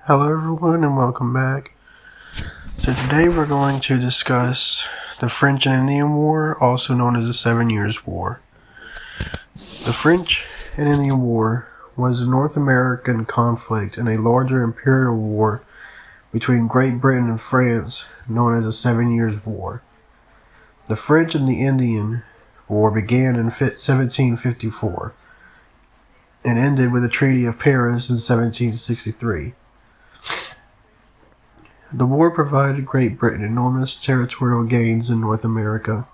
Hello everyone and welcome back. So today we're going to discuss the French and Indian War, also known as the 7 Years' War. The French and Indian War was a North American conflict and a larger imperial war between Great Britain and France, known as the 7 Years' War. The French and the Indian War began in 1754 and ended with the Treaty of Paris in 1763. The war provided Great Britain enormous territorial gains in North America,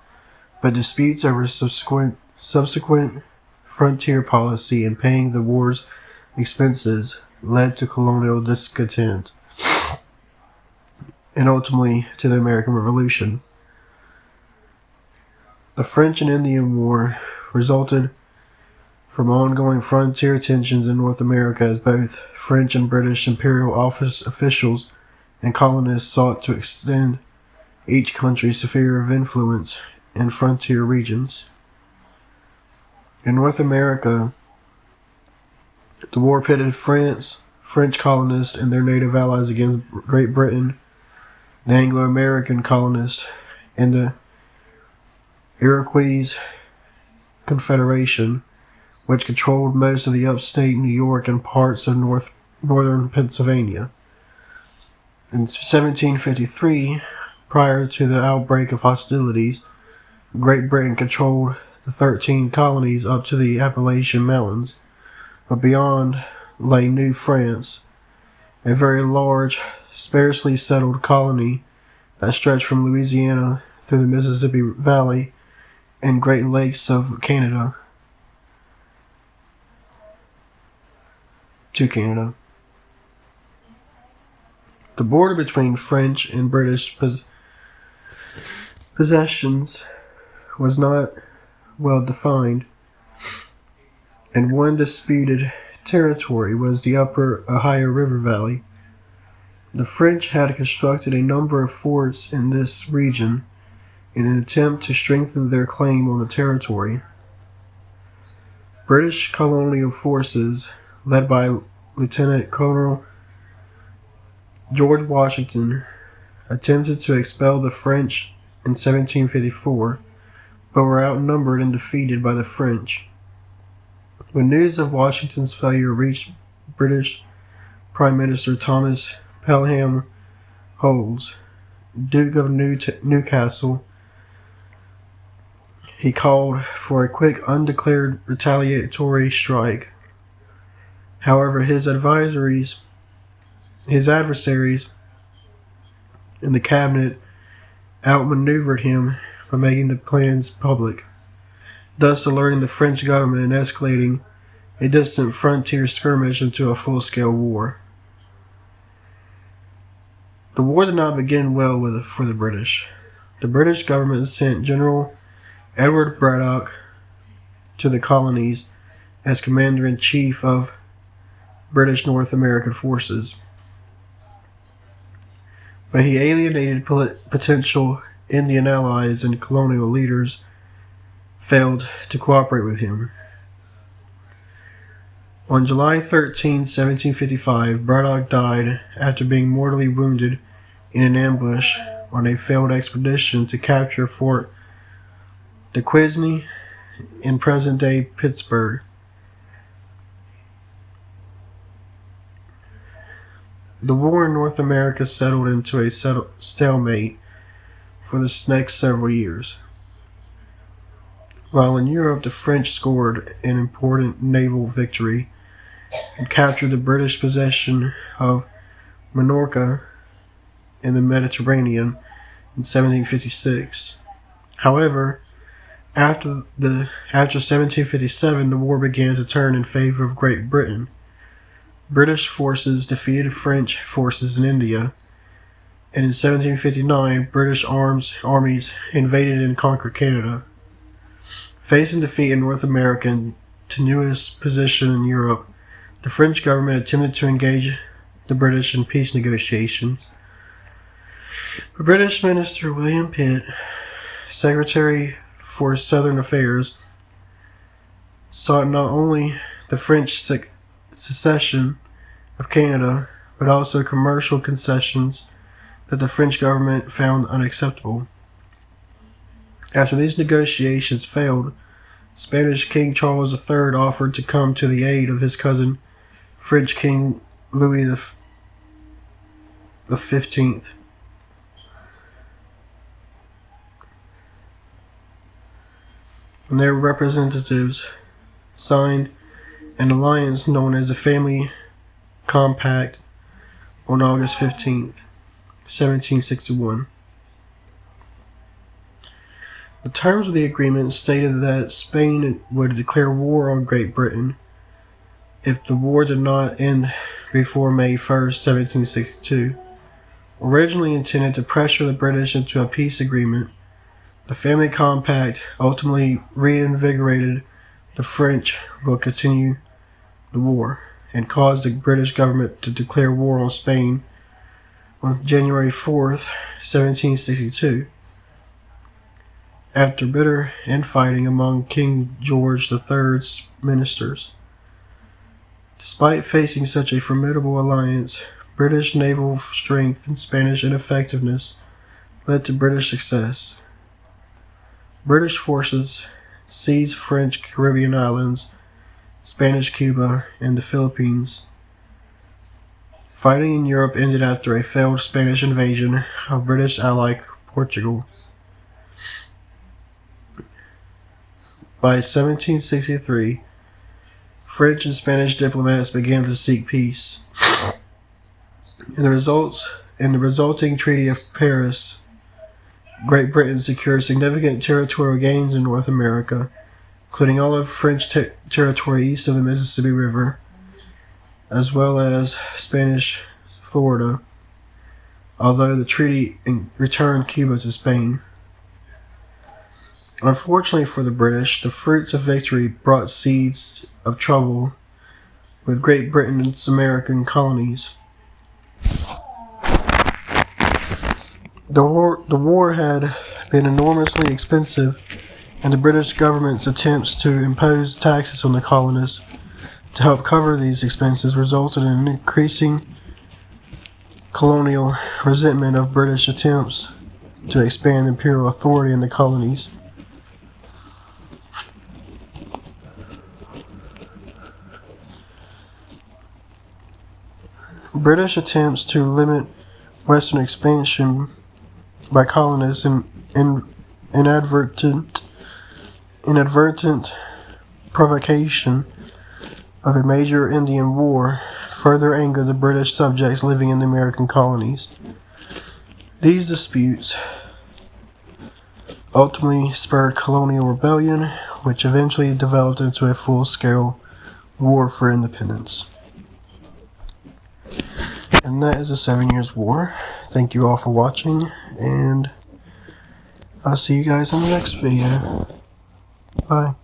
but disputes over subsequent frontier policy and paying the war's expenses led to colonial discontent and ultimately to the American Revolution. The French and Indian War resulted from ongoing frontier tensions in North America as both French and British imperial office officials and colonists sought to extend each country's sphere of influence in frontier regions. In North America, the war pitted French colonists and their native allies against Great Britain, the Anglo-American colonists, and the Iroquois Confederation, which controlled most of the upstate New York and parts of northern Pennsylvania. In 1753, prior to the outbreak of hostilities, Great Britain controlled the 13 colonies up to the Appalachian Mountains, but beyond lay New France, a very large, sparsely settled colony that stretched from Louisiana through the Mississippi Valley and Great Lakes of Canada to Canada. The border between French and British possessions was not well defined, and one disputed territory was the upper Ohio River Valley. The French had constructed a number of forts in this region in an attempt to strengthen their claim on the territory. British colonial forces, led by Lieutenant Colonel George Washington, attempted to expel the French in 1754, but were outnumbered and defeated by the French. When news of Washington's failure reached British Prime Minister Thomas Pelham Holles, Duke of Newcastle, he called for a quick, undeclared retaliatory strike. However, his adversaries in the cabinet outmaneuvered him by making the plans public, thus alerting the French government and escalating a distant frontier skirmish into a full-scale war. The war did not begin well for the British. The British government sent General Edward Braddock to the colonies as Commander-in-Chief of British North American forces, but he alienated potential Indian allies, and colonial leaders failed to cooperate with him. On July 13, 1755, Braddock died after being mortally wounded in an ambush on a failed expedition to capture Fort Duquesne in present-day Pittsburgh. The war in North America settled into a stalemate for the next several years. While in Europe, the French scored an important naval victory and captured the British possession of Minorca in the Mediterranean in 1756. However, after 1757, the war began to turn in favor of Great Britain. British forces defeated French forces in India, and in 1759, British armies invaded and conquered Canada. Facing defeat in North America and tenuous position in Europe, the French government attempted to engage the British in peace negotiations. The British Minister William Pitt, Secretary for Southern Affairs, sought not only the French secession of Canada, but also commercial concessions that the French government found unacceptable. After these negotiations failed, Spanish King Charles III offered to come to the aid of his cousin, French King Louis the 15th. And their representatives signed an alliance known as the Family Compact on August 15th, 1761. The terms of the agreement stated that Spain would declare war on Great Britain if the war did not end before May 1st, 1762. Originally intended to pressure the British into a peace agreement, the Family Compact ultimately reinvigorated the French will continue the war and caused the British government to declare war on Spain on January 4th, 1762. After bitter infighting among King George III's ministers. Despite facing such a formidable alliance, British naval strength and Spanish ineffectiveness led to British success. British forces seized French Caribbean islands, Spanish Cuba, and the Philippines. Fighting in Europe ended after a failed Spanish invasion of British ally Portugal. By 1763, French and Spanish diplomats began to seek peace. In the resulting Treaty of Paris, Great Britain secured significant territorial gains in North America, including all of French territory east of the Mississippi River, as well as Spanish Florida, although the treaty returned Cuba to Spain. Unfortunately for the British, the fruits of victory brought seeds of trouble with Great Britain's American colonies. The war had been enormously expensive, and the British government's attempts to impose taxes on the colonists to help cover these expenses resulted in an increasing colonial resentment of British attempts to expand imperial authority in the colonies. British attempts to limit Western expansion by colonists and inadvertent provocation of a major Indian war further angered the British subjects living in the American colonies. These disputes ultimately spurred colonial rebellion, which eventually developed into a full-scale war for independence. And that is the 7 Years' War. Thank you all for watching, and I'll see you guys in the next video. Bye.